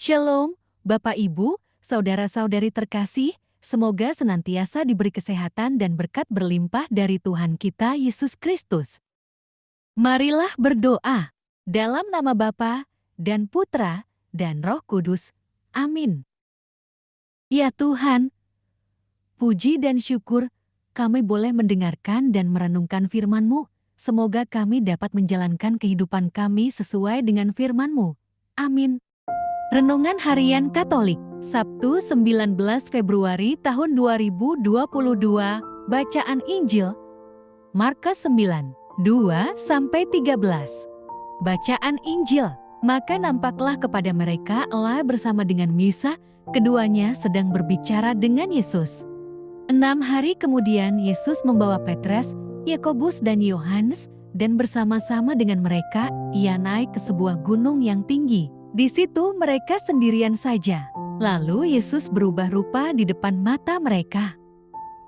Shalom, Bapak Ibu, saudara-saudari terkasih, semoga senantiasa diberi kesehatan dan berkat berlimpah dari Tuhan kita Yesus Kristus. Marilah berdoa, dalam nama Bapa dan Putra dan Roh Kudus. Amin. Ya Tuhan, puji dan syukur kami boleh mendengarkan dan merenungkan firman-Mu. Semoga kami dapat menjalankan kehidupan kami sesuai dengan firman-Mu. Amin. Renungan Harian Katolik, Sabtu 19 Februari tahun 2022, Bacaan Injil, Markus 9, 2-13. Bacaan Injil, maka nampaklah kepada mereka Allah bersama dengan Musa, keduanya sedang berbicara dengan Yesus. 6 hari kemudian Yesus membawa Petrus, Yakobus dan Yohanes, dan bersama-sama dengan mereka, ia naik ke sebuah gunung yang tinggi. Di situ mereka sendirian saja. Lalu Yesus berubah rupa di depan mata mereka.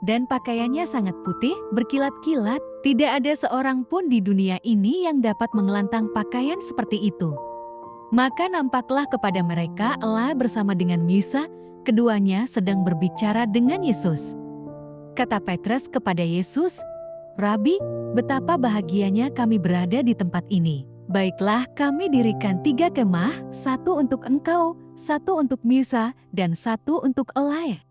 Dan pakaiannya sangat putih, berkilat-kilat. Tidak ada seorang pun di dunia ini yang dapat mengelantang pakaian seperti itu. Maka nampaklah kepada mereka Allah bersama dengan Musa, keduanya sedang berbicara dengan Yesus. Kata Petrus kepada Yesus, "Rabi, betapa bahagianya kami berada di tempat ini. Baiklah, kami dirikan 3 kemah, 1 untuk engkau, 1 untuk Musa, dan 1 untuk Elia."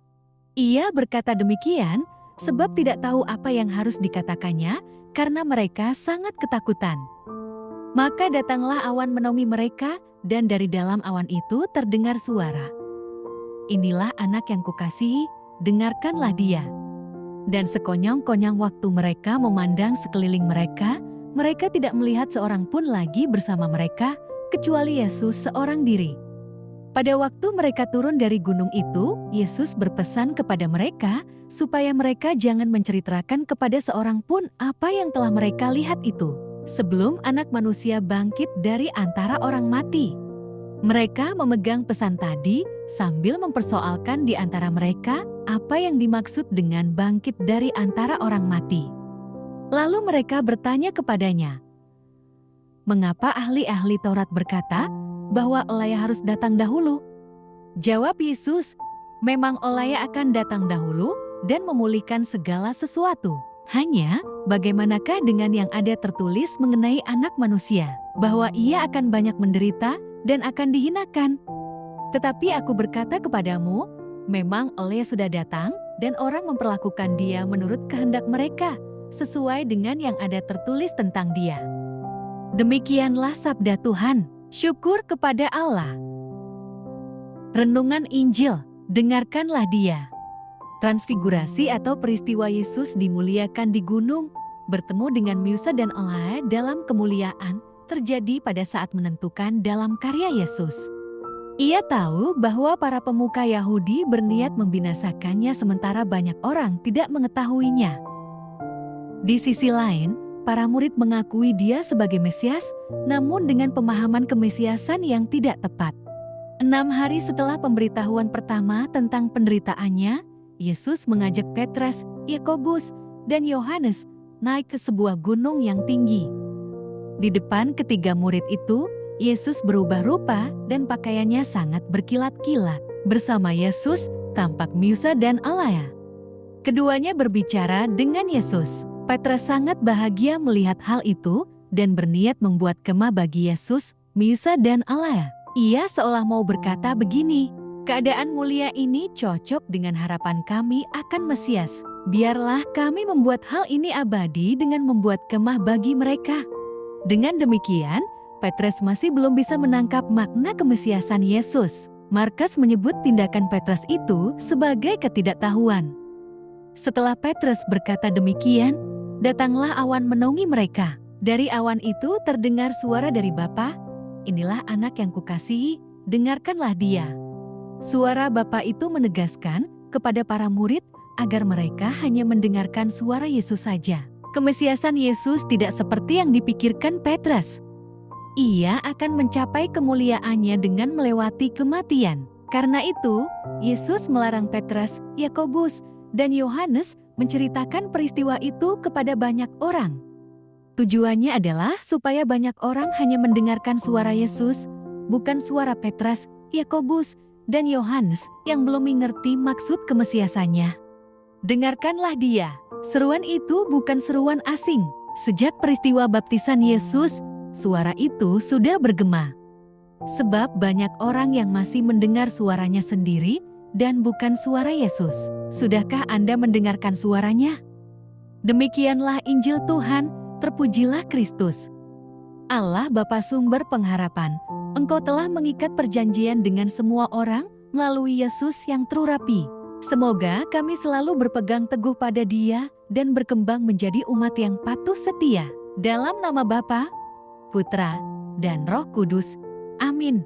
Ia berkata demikian, sebab tidak tahu apa yang harus dikatakannya, karena mereka sangat ketakutan. Maka datanglah awan menaungi mereka, dan dari dalam awan itu terdengar suara, "Inilah anak yang kukasihi, dengarkanlah dia." Dan sekonyong-konyong waktu mereka memandang sekeliling mereka, mereka tidak melihat seorang pun lagi bersama mereka, kecuali Yesus seorang diri. Pada waktu mereka turun dari gunung itu, Yesus berpesan kepada mereka, supaya mereka jangan menceritakan kepada seorang pun apa yang telah mereka lihat itu, sebelum Anak Manusia bangkit dari antara orang mati. Mereka memegang pesan tadi, sambil mempersoalkan di antara mereka, apa yang dimaksud dengan bangkit dari antara orang mati. Lalu mereka bertanya kepadanya, "Mengapa ahli-ahli Taurat berkata bahwa Elia harus datang dahulu?" Jawab Yesus, "Memang Elia akan datang dahulu dan memulihkan segala sesuatu. Hanya bagaimanakah dengan yang ada tertulis mengenai Anak Manusia, bahwa ia akan banyak menderita dan akan dihinakan? Tetapi aku berkata kepadamu, memang Elia sudah datang dan orang memperlakukan dia menurut kehendak mereka, sesuai dengan yang ada tertulis tentang dia." Demikianlah sabda Tuhan. Syukur kepada Allah. Renungan Injil, dengarkanlah dia. Transfigurasi atau peristiwa Yesus dimuliakan di gunung, bertemu dengan Musa dan Elia dalam kemuliaan, terjadi pada saat menentukan dalam karya Yesus. Ia tahu bahwa para pemuka Yahudi berniat membinasakannya sementara banyak orang tidak mengetahuinya. Di sisi lain, para murid mengakui dia sebagai Mesias, namun dengan pemahaman kemesiasan yang tidak tepat. 6 hari setelah pemberitahuan pertama tentang penderitaannya, Yesus mengajak Petrus, Yakobus, dan Yohanes naik ke sebuah gunung yang tinggi. Di depan ketiga murid itu, Yesus berubah rupa dan pakaiannya sangat berkilat-kilat. Bersama Yesus tampak Musa dan Elia. Keduanya berbicara dengan Yesus. Petrus sangat bahagia melihat hal itu dan berniat membuat kemah bagi Yesus, Musa dan Elia. Ia seolah mau berkata begini, "Keadaan mulia ini cocok dengan harapan kami akan Mesias. Biarlah kami membuat hal ini abadi dengan membuat kemah bagi mereka." Dengan demikian, Petrus masih belum bisa menangkap makna kemesiasan Yesus. Markus menyebut tindakan Petrus itu sebagai ketidaktahuan. Setelah Petrus berkata demikian, datanglah awan menaungi mereka. Dari awan itu terdengar suara dari Bapa, "Inilah anak yang kukasihi, dengarkanlah dia." Suara Bapa itu menegaskan kepada para murid agar mereka hanya mendengarkan suara Yesus saja. Kemesiasan Yesus tidak seperti yang dipikirkan Petrus. Ia akan mencapai kemuliaannya dengan melewati kematian. Karena itu, Yesus melarang Petrus, Yakobus, dan Yohanes menceritakan peristiwa itu kepada banyak orang. Tujuannya adalah supaya banyak orang hanya mendengarkan suara Yesus, bukan suara Petrus, Yakobus, dan Yohanes yang belum mengerti maksud kemesiasannya. Dengarkanlah dia. Seruan itu bukan seruan asing. Sejak peristiwa baptisan Yesus, suara itu sudah bergema. Sebab banyak orang yang masih mendengar suaranya sendiri dan bukan suara Yesus. Sudahkah Anda mendengarkan suaranya? Demikianlah Injil Tuhan, terpujilah Kristus. Allah Bapa sumber pengharapan, Engkau telah mengikat perjanjian dengan semua orang melalui Yesus yang terurapi. Semoga kami selalu berpegang teguh pada Dia dan berkembang menjadi umat yang patuh setia. Dalam nama Bapa, Putra, dan Roh Kudus. Amin.